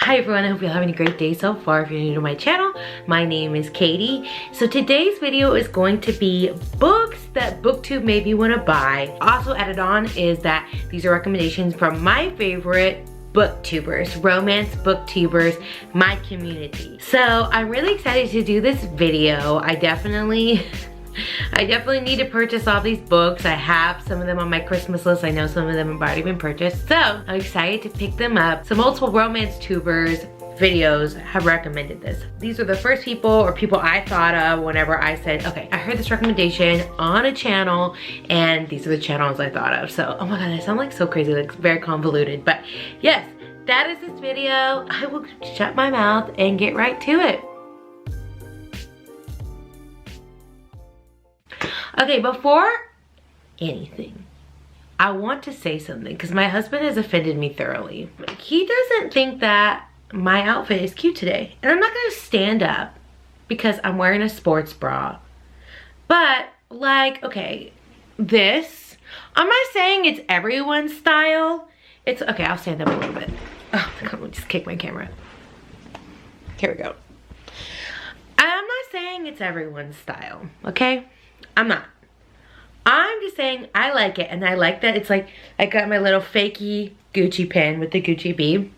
Hi everyone, I hope you're having a great day so far. If you're new to my channel, my name is Katie. So today's video is going to be books that Booktube made me want to buy. Also added on is that these are recommendations from my favorite Booktubers, romance Booktubers, my community. So I'm really excited to do this video. I definitely need to purchase all these books. I have some of them on my Christmas list. I know some of them have already been purchased. So I'm excited to pick them up. So multiple romance tubers videos have recommended this. These are the first people or people I thought of whenever I said, okay, I heard this recommendation on a channel and these are the channels I thought of. So, oh my God, I sound like so crazy, like very convoluted. But yes, that is this video. I will shut my mouth and get right to it. Okay, before anything, I want to say something because my husband has offended me thoroughly. He doesn't think that my outfit is cute today. And I'm not gonna stand up because I'm wearing a sports bra. But like, okay, this, I'm not saying it's everyone's style. It's, okay, I'll stand up a little bit. Oh, I'm gonna just kick my camera. Here we go. I'm not saying it's everyone's style, okay? I'm not. I'm just saying I like it, and I like that it's like I got my little fakey Gucci pin with the Gucci bee,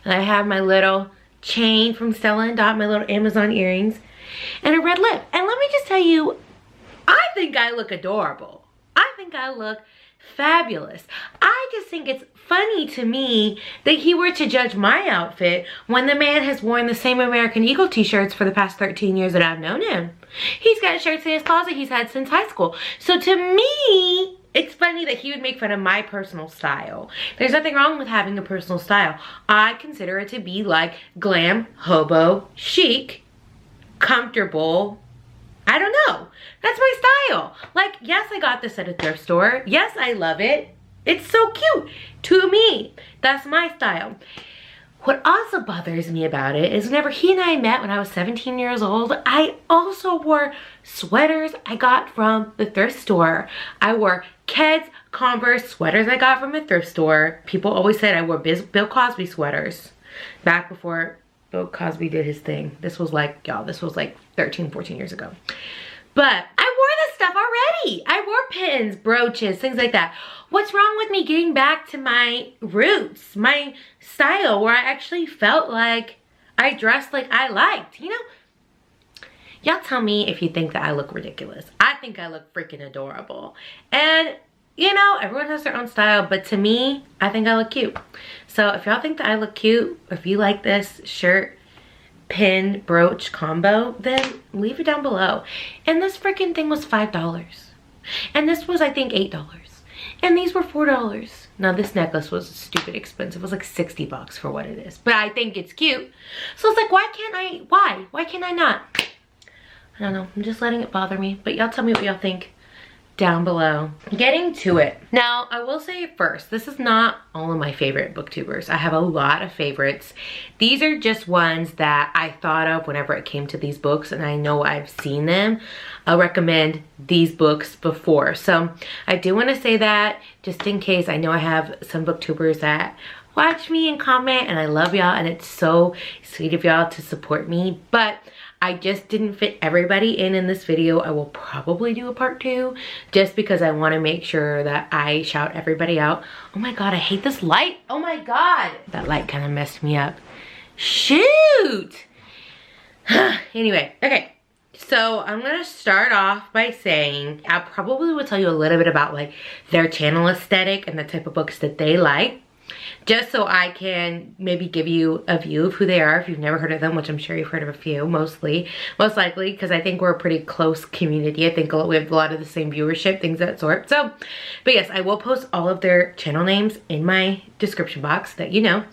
and I have my little chain from Stella & Dot, my little Amazon earrings, and a red lip. And let me just tell you, I think I look adorable. I think I look fabulous. I just think it's funny to me that he were to judge my outfit when the man has worn the same American Eagle t-shirts for the past 13 years that I've known him. He's got shirts in his closet he's had since high school. So to me, it's funny that he would make fun of my personal style. There's nothing wrong with having a personal style. I consider it to be like glam, hobo, chic, comfortable. I don't know. That's my style. Like, yes, I got this at a thrift store. Yes, I love it. It's so cute. To me, that's my style. What also bothers me about it is whenever he and I met when I was 17 years old, I also wore sweaters I got from the thrift store. I wore Keds, Converse sweaters I got from the thrift store. People always said I wore Bill Cosby sweaters back before Bill Cosby did his thing. This was like, y'all, this was like 13, 14 years ago. But I wore this stuff already. I wore pins, brooches, things like that. What's wrong with me getting back to my roots, my style, where I actually felt like I dressed like I liked, you know? Y'all tell me if you think that I look ridiculous. I think I look freaking adorable. And, you know, everyone has their own style, but to me, I think I look cute. So if y'all think that I look cute, or if you like this shirt, pin, brooch combo, then leave it down below. And this freaking thing was $5. And this was, I think, $8. And these were $4. Now this necklace was stupid expensive. It was like 60 bucks for what it is. But I think it's cute. So it's like, why can't I, why can't I not? I don't know, I'm just letting it bother me. But y'all tell me what y'all think down below. Getting to it. Now, I will say first, this is not all of my favorite booktubers. I have a lot of favorites. These are just ones that I thought of whenever it came to these books, and I know I've seen them. I'll recommend these books before. So I do want to say that just in case. I know I have some booktubers that watch me and comment, and I love y'all, and it's so sweet of y'all to support me, but I just didn't fit everybody in this video. I will probably do a part 2 just because I want to make sure that I shout everybody out. Oh my God, I hate this light. Oh my God. That light kind of messed me up. Shoot. Anyway, okay. So I'm going to start off by saying I probably will tell you a little bit about like their channel aesthetic and the type of books that they like, just so I can maybe give you a view of who they are if you've never heard of them, which I'm sure you've heard of a few, most likely, because I think we're a pretty close community. I think we have a lot of the same viewership, things of that sort. So, but yes, I will post all of their channel names in my description box that you know.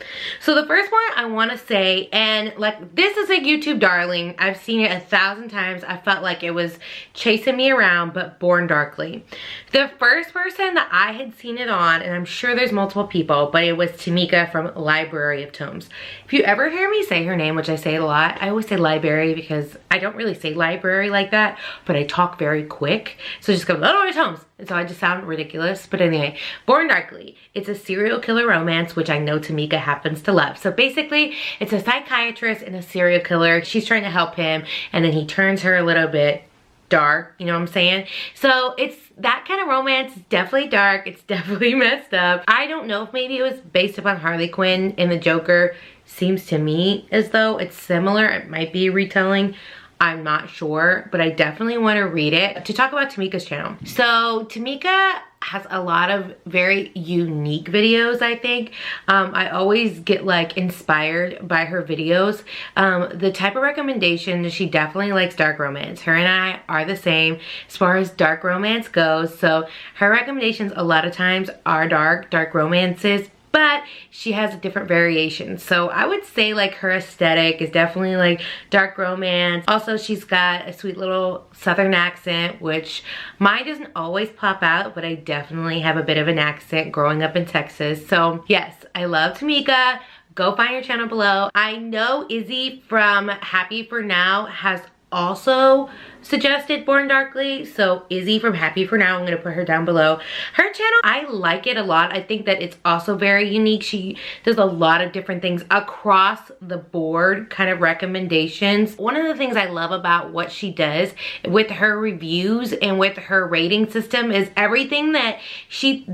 So the first one I want to say, and like this is a YouTube darling. I've seen it 1,000 times. I felt like it was chasing me around, but Born Darkly. The first person that I had seen it on, and I'm sure there's multiple people, but it was Tameka from Library of Tomes. If you ever hear me say her name, which I say it a lot, I always say library because I don't really say library like that, but I talk very quick. So just go, Library of Tomes, so I just sound ridiculous. But anyway, Born Darkly. It's a serial killer romance, which I know Tameka happens to love. So basically, it's a psychiatrist and a serial killer. She's trying to help him, and then he turns her a little bit dark, you know what I'm saying? So it's that kind of romance. It's definitely dark. It's definitely messed up. I don't know if maybe it was based upon Harley Quinn and the Joker. Seems to me as though it's similar. It might be a retelling. I'm not sure, but I definitely want to read it. To talk about Tameka's channel. So Tameka has a lot of very unique videos, I think. I always get like inspired by her videos. The type of recommendation, she definitely likes dark romance. Her and I are the same as far as dark romance goes. So her recommendations a lot of times are dark romances, but she has a different variation. So I would say like her aesthetic is definitely like dark romance. Also, she's got a sweet little Southern accent, which mine doesn't always pop out, but I definitely have a bit of an accent growing up in Texas. So yes, I love Tameka. Go find her channel below. I know Izzy from Happy For Now has also suggested Born Darkly. So Izzy from Happy For Now, I'm gonna put her down below. Her channel, I like it a lot. I think that it's also very unique. She does a lot of different things across the board, kind of recommendations. One of the things I love about what she does with her reviews and with her rating system is everything that she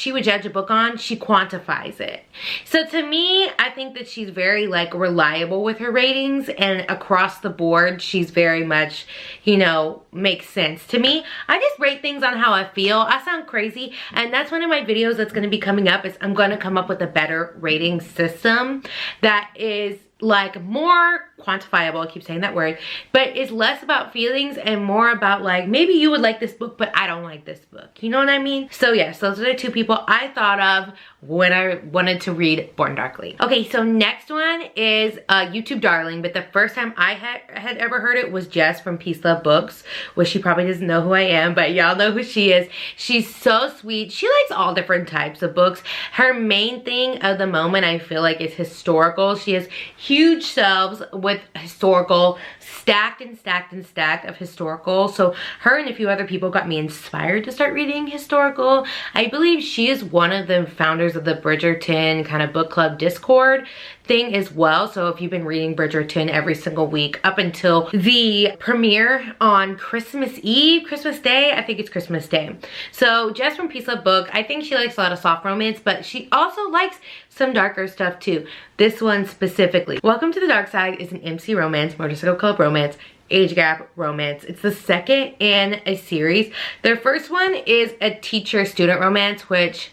would judge a book on, she quantifies it. So to me, I think that she's very like reliable with her ratings, and across the board, she's very much, you know, makes sense to me. I just rate things on how I feel. I sound crazy, and that's one of my videos that's going to be coming up. Is I'm going to come up with a better rating system that is like more quantifiable. I keep saying that word, but it's less about feelings and more about like, maybe you would like this book, but I don't like this book. You know what I mean? So yes, those are the two people I thought of when I wanted to read Born Darkly. Okay, so next one is YouTube darling, but the first time I had ever heard it was Jess from Peace Love Books, which she probably doesn't know who I am, but y'all know who she is. She's so sweet. She likes all different types of books. Her main thing of the moment, I feel like, is historical. She has huge shelves with historical, stacked and stacked and stacked of historical. So her and a few other people got me inspired to start reading historical. I believe she is one of the founders of the Bridgerton kind of book club Discord thing as well. So if you've been reading Bridgerton every single week up until the premiere on Christmas Eve, Christmas Day, I think it's Christmas Day. So Jess from Peace Love Book, I think she likes a lot of soft romance, but she also likes some darker stuff too. This one specifically. Welcome to the Dark Side is an MC romance, motorcycle club romance, age gap romance. It's the second in a series. Their first one is a teacher-student romance, which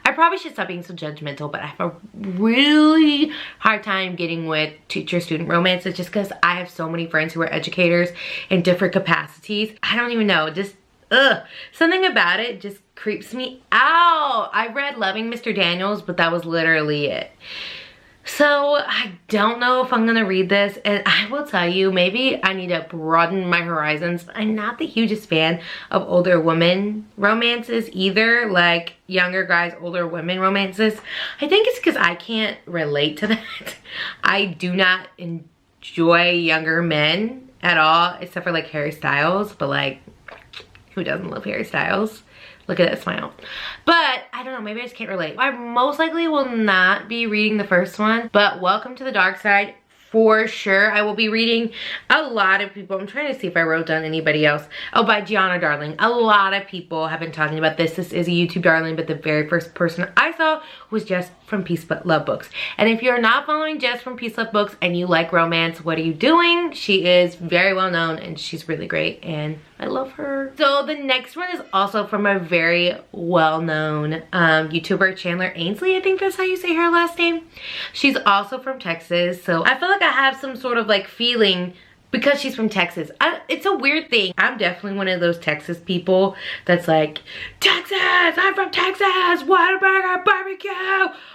I probably should stop being so judgmental, but I have a really hard time getting with teacher-student romances just because I have so many friends who are educators in different capacities. I don't even know, just something about it just creeps me out. I read Loving Mr. Daniels, but that was literally it. So I don't know if I'm gonna read this, and I will tell you, maybe I need to broaden my horizons. I'm not the hugest fan of older women romances either, like younger guys, older women romances. I think it's because I can't relate to that. I do not enjoy younger men at all, except for like Harry Styles, but like, who doesn't love Harry Styles? Look at that smile. But I don't know, maybe I just can't relate. I most likely will not be reading the first one, but Welcome to the Dark Side for sure. I will be reading a lot of people. I'm trying to see if I wrote down anybody else. Oh, by Gianna Darling. A lot of people have been talking about this. This is a YouTube darling, but the very first person I saw was Jess from Peace Love Books. And if you're not following Jess from Peace Love Books and you like romance, what are you doing? She is very well known and she's really great and I love her. So the next one is also from a very well-known YouTuber, Chandler Ainsley. I think that's how you say her last name. She's also from Texas. So I feel like I have some sort of like feeling because she's from Texas. It's a weird thing. I'm definitely one of those Texas people that's like, Texas, I'm from Texas, Whataburger, barbecue,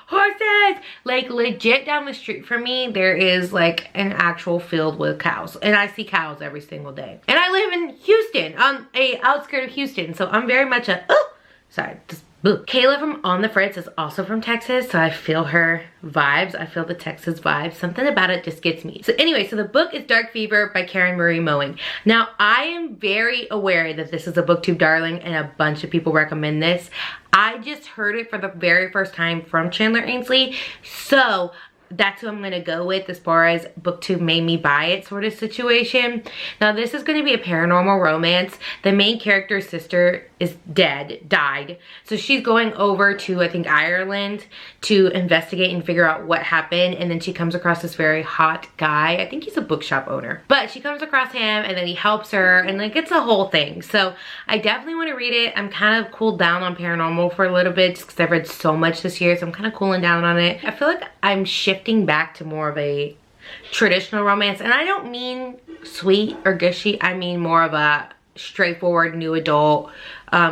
horses. Like legit down the street from me, there is like an actual field with cows. And I see cows every single day. And I live in Houston, on a outskirt of Houston. So I'm very much a, sorry, just book. Kayla from On the Fritz is also from Texas, so I feel her vibes. I feel the Texas vibes. Something about it just gets me. So anyway, so the book is Dark Fever by Karen Marie Moen. Now, I am very aware that this is a booktube darling and a bunch of people recommend this. I just heard it for the very first time from Chandler Ainsley, so that's who I'm gonna go with as far as booktube made me buy it sort of situation. Now this is gonna be a paranormal romance. The main character's sister is died. So she's going over to, I think, Ireland to investigate and figure out what happened. And then she comes across this very hot guy. I think he's a bookshop owner. But she comes across him and then he helps her and like it's a whole thing. So I definitely want to read it. I'm kind of cooled down on paranormal for a little bit just because I've read so much this year. So I'm kind of cooling down on it. I feel like I'm shifting back to more of a traditional romance. And I don't mean sweet or gushy. I mean more of a straightforward new adult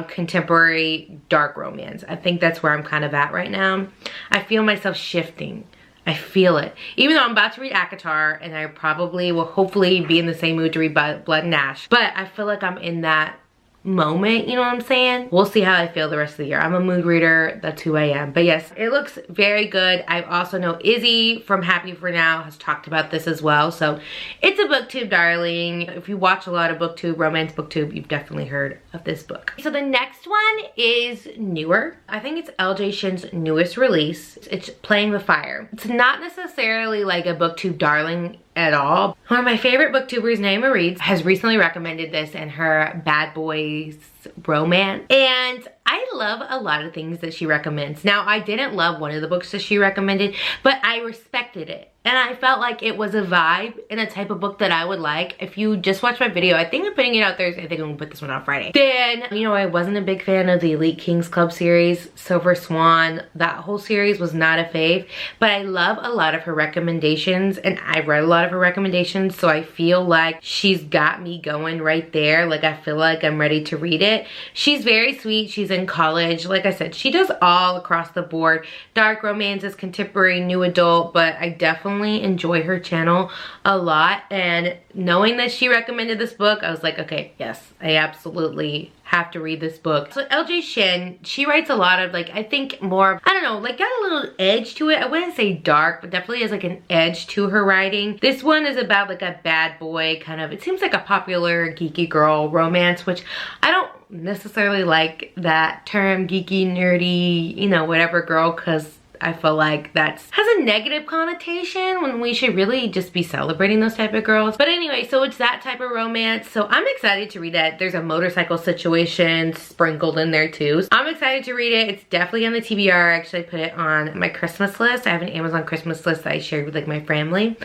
contemporary dark romance. I think that's where I'm kind of at right now. I feel myself shifting. I feel it. Even though I'm about to read ACOTAR and I probably will hopefully be in the same mood to read Blood and Ash, but I feel like I'm in that moment, you know what I'm saying? We'll see how I feel the rest of the year. I'm a mood reader, that's who I am. But yes, it looks very good. I also know Izzy from Happy For Now has talked about this as well. So it's a booktube darling. If you watch a lot of booktube, romance booktube, you've definitely heard of this book. So the next one is newer. I think it's LJ Shin's newest release. It's Playing with Fire. It's not necessarily like a booktube darling at all. One of my favorite booktubers, Nayema Reads, has recently recommended this in her Bad Boys romance, and I love a lot of things that she recommends. Now, I didn't love one of the books that she recommended, but I respected it. And I felt like it was a vibe and a type of book that I would like. If you just watch my video, I think I'm putting it out Thursday. I think I'm gonna put this one out Friday. Then, you know, I wasn't a big fan of the Elite Kings Club series. Silver Swan, that whole series was not a fave. But I love a lot of her recommendations and I've read a lot of her recommendations. So I feel like she's got me going right there. Like I feel like I'm ready to read it. She's very sweet. She's in college. Like I said, she does all across the board. Dark romances, contemporary, new adult, but I definitely enjoy her channel a lot, and knowing that she recommended this book, I was like, okay, yes, I absolutely have to read this book. So LJ Shin, she writes a lot of like, I think more, I don't know, like got a little edge to it. I wouldn't say dark, but definitely has like an edge to her writing. This one is about like a bad boy kind of, it seems like a popular geeky girl romance, which I don't necessarily like that term, geeky, nerdy, you know, whatever girl, because I feel like that has a negative connotation when we should really just be celebrating those type of girls. But anyway, so it's that type of romance. So I'm excited to read that. There's a motorcycle situation sprinkled in there too. So I'm excited to read it. It's definitely on the TBR. I actually put it on my Christmas list. I have an Amazon Christmas list that I shared with like my family.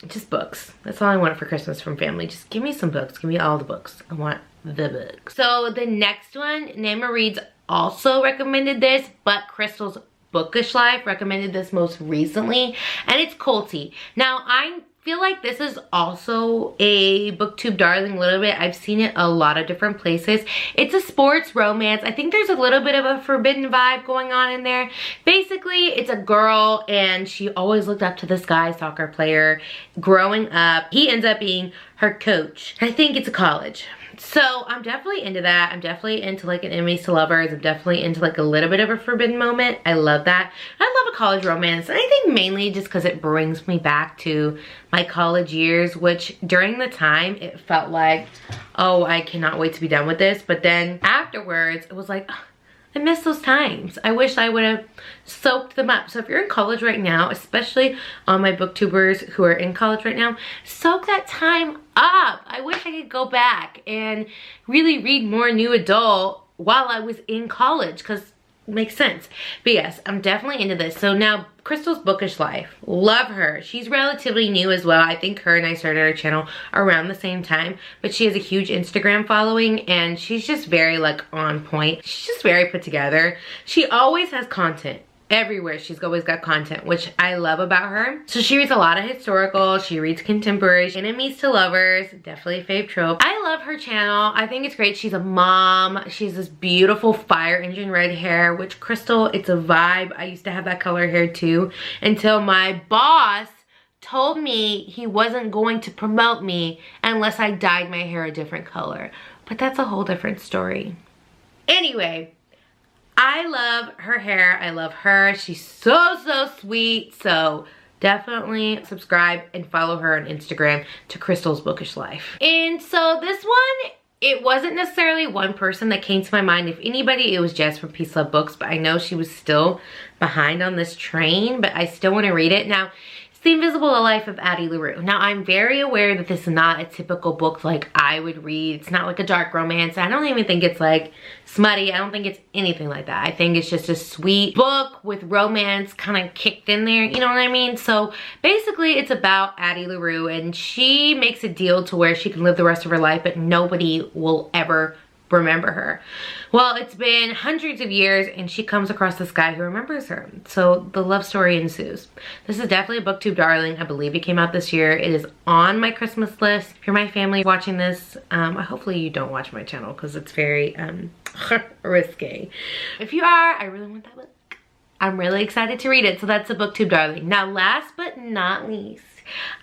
Just books. That's all I want for Christmas from family. Just give me some books. Give me all the books. I want the book. So the next one, Nayema Reads also recommended this, but Crystal's Bookish Life recommended this most recently, and it's culty. Now, I feel like this is also a booktube darling a little bit. I've seen it a lot of different places. It's a sports romance. I think there's a little bit of a forbidden vibe going on in there. Basically, it's a girl and she always looked up to this guy, soccer player. Growing up, he ends up being her coach. I think it's a college. So I'm definitely into that. I'm definitely into like an enemies to lovers. I'm definitely into like a little bit of a forbidden moment. I love that. I love a college romance. And I think mainly just because it brings me back to my college years, which during the time it felt like, oh, I cannot wait to be done with this. But then afterwards it was like, oh, I miss those times. I wish I would have soaked them up. So if you're in college right now, especially on my booktubers who are in college right now, soak that time up. I wish I could go back and really read more new adult while I was in college, because it makes sense. But yes, I'm definitely into this. So now Crystal's Bookish Life, love her. She's relatively new as well. I think her and I started our channel around the same time, but she has a huge Instagram following and she's just very like on point. She's just very put together. She always has content. Everywhere she's always got content, which I love about her. So she reads a lot of historical, she reads contemporary, enemies to lovers, definitely a fave trope. I love her channel. I think it's great. She's a mom. She has this beautiful fire engine red hair, which Crystal, it's a vibe. I used to have that color hair too, until my boss told me he wasn't going to promote me unless I dyed my hair a different color. But that's a whole different story. Anyway, I love her hair. I love her. She's so sweet. So definitely subscribe and follow her on Instagram to Crystal's Bookish Life. And so this one, it wasn't necessarily one person that came to my mind. If anybody, it was Jess from Peace Love Books, but I know she was still behind on this train, but I still want to read it. Now, it's The Invisible Life of Addie LaRue. Now, I'm very aware that this is not a typical book like I would read. It's not like a dark romance. I don't even think it's like smutty. I don't think it's anything like that. I think it's just a sweet book with romance kind of kicked in there. You know what I mean? So basically, it's about Addie LaRue, and she makes a deal to where she can live the rest of her life, but nobody will ever remember her. Well, it's been hundreds of years, and she comes across this guy who remembers her. So the love story ensues. This is definitely a booktube darling. I believe it came out this year. It is on my Christmas list. If you're my family watching this, hopefully you don't watch my channel because it's very risque. If you are, I really want that book. I'm really excited to read it. So that's a booktube darling. Now, last but not least,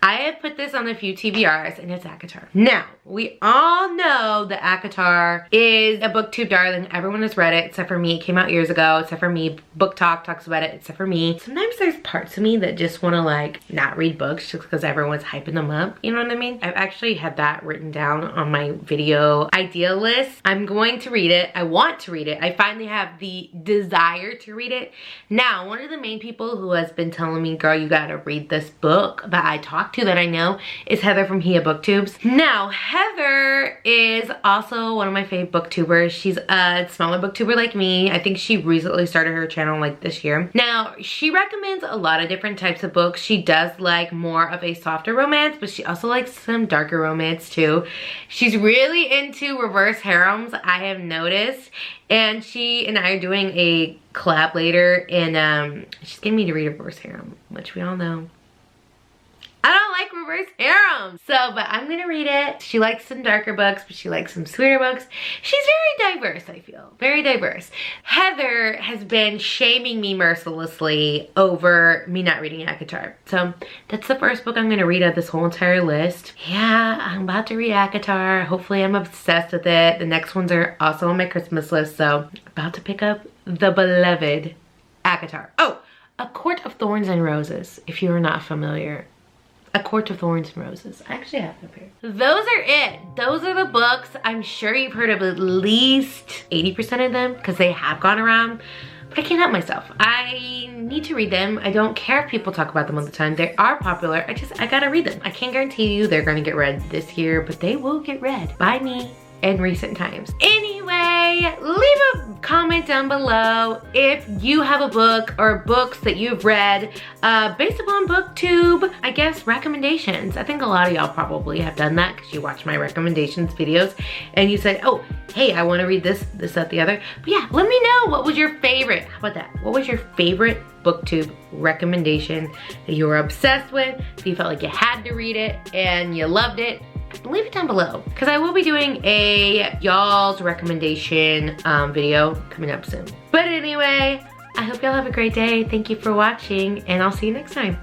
I have put this on a few TBRs, and it's ACOTAR. Now, we all know that ACOTAR is a booktube darling. Everyone has read it except for me. It came out years ago, except for me. Book Talk talks about it except for me. Sometimes there's parts of me that just want to like not read books just because everyone's hyping them up. You know what I mean? I've actually had that written down on my video idea list. I'm going to read it. I want to read it. I finally have the desire to read it. Now, one of the main people who has been telling me, girl, you gotta read this book that I talked to that I know is Heather from Hia Booktubes. Now, Heather is also one of my favorite booktubers. She's a smaller booktuber like me. I think she recently started her channel like this year. Now, she recommends a lot of different types of books. She does like more of a softer romance, but she also likes some darker romance too. She's really into reverse harems, I have noticed. And she and I are doing a collab later, and she's getting me to read a reverse harem, which we all know I don't like reverse harems. So, but I'm gonna read it. She likes some darker books, but she likes some sweeter books. She's very diverse, I feel. Very diverse. Heather has been shaming me mercilessly over me not reading ACOTAR. So, that's the first book I'm gonna read of this whole entire list. Yeah, I'm about to read ACOTAR. Hopefully I'm obsessed with it. The next ones are also on my Christmas list, so about to pick up the beloved ACOTAR. Oh, A Court of Thorns and Roses, if you are not familiar. A Court of Thorns and Roses. I actually have them here. Those are it. Those are the books. I'm sure you've heard of at least 80% of them because they have gone around. But I can't help myself. I need to read them. I don't care if people talk about them all the time. They are popular. I gotta read them. I can't guarantee you they're gonna get read this year, but they will get read by me in recent times. Anyway, leave a comment down below if you have a book or books that you've read based upon Booktube, I guess, recommendations. I think a lot of y'all probably have done that because you watch my recommendations videos and you say, oh, hey, I want to read this, that, the other. But yeah, let me know, what was your favorite? How about that? What was your favorite Booktube recommendation that you were obsessed with, that you felt like you had to read it and you loved it? Leave it down below because I will be doing a y'all's recommendation video coming up soon. But anyway, I hope y'all have a great day. Thank you for watching, and I'll see you next time.